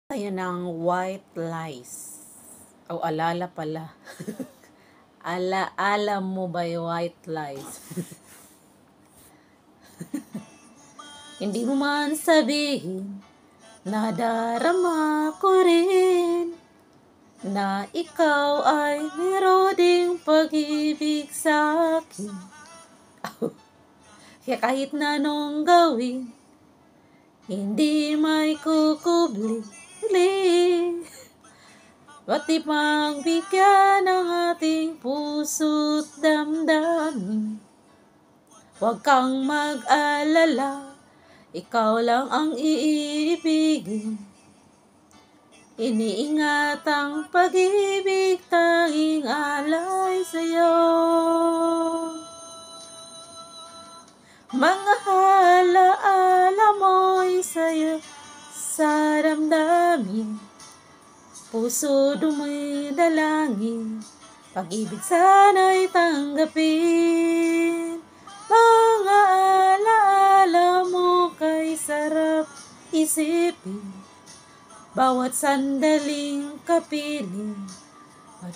Tayo ng white lies. O, alala pala. Alam mo ba yung white lies? Hindi mo man sabihin, nadarama ko rin, na ikaw ay meron ding pag-ibig sa akin. Kaya kahit na anong gawin, hindi may kukubli. Pati pang bigyan ng ating puso't damdamin. Huwag kang mag-alala, ikaw lang ang iibigin. Iniingat ang pag-ibig, tanging alay sa'yo. Mga alaala mo'y sa'yo sa damdamin. Puso dumidalangin, pag-ibig sana'y tanggapin. Mga alaala mo kay sarap isipin, bawat sandaling kapiling,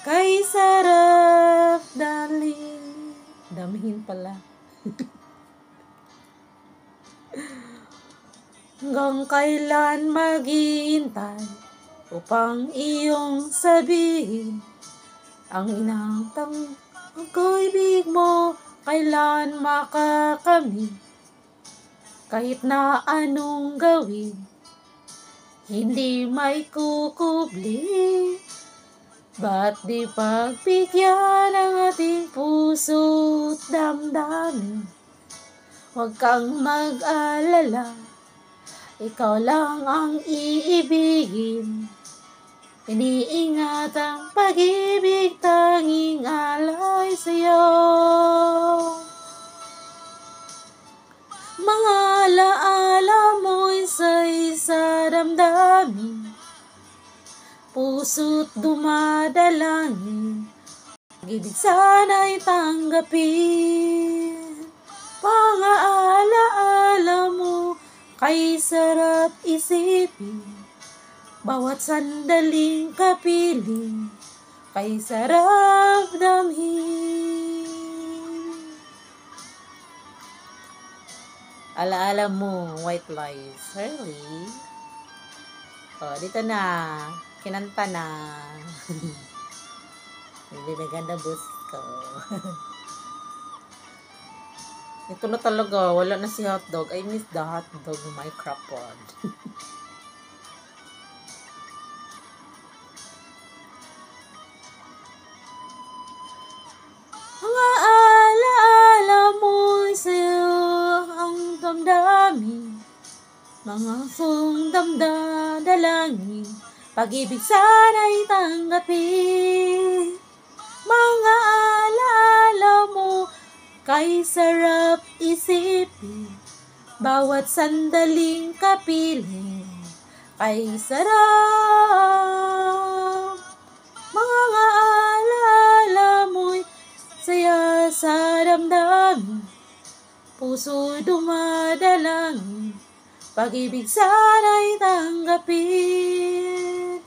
kay sarap dalhin. Damihin pala. Hanggang kailan maghihintay upang iyong sabihin ang inatang pag-ibig mo kailan makakamit. Kahit na anong gawin, hindi may kukubli. Ba't di pagbigyan ang ating puso't damdamin? Huwag kang mag-alala, ikaw lang ang iibigin. Iniingat ang pag-ibig, tanging alay sa'yo. Mga alaala mo'y sa damdamin, puso't dumadalangin, pag-ibig sana'y tanggapin. Mga alaala mo kay sarap isipin, bawat sandaling kapiling, kay sarap damhin. Alaala mo, white lies. Really? Oh, dito na. Kinanta na. Hindi na ganda bus ko. Ito na talaga. Wala na si hotdog. I miss the hotdog in my crapod. Mga alaala mo sa'yo ang damdamin, mga damdadalangin, pag-ibig sana'y tanggapin. Mga alaala mo kay sarap isipin, bawat sandaling kapiling, kay sarap. Mga alaala mo'y saya sa damdamin, puso dumadalangin, pag-ibig sana'y tanggapin.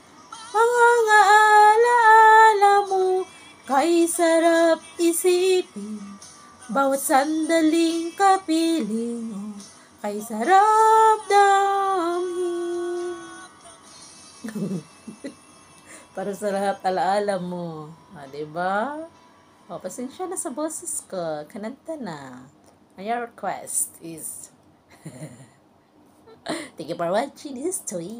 Mga alaala mo kay sarap isipin, bawat sandaling kapiling, kay sarap damhin. Para sa lahat alaala mo. Diba? Pasensya na sa boses ko. Kananta na. And your request is thank you for watching this story.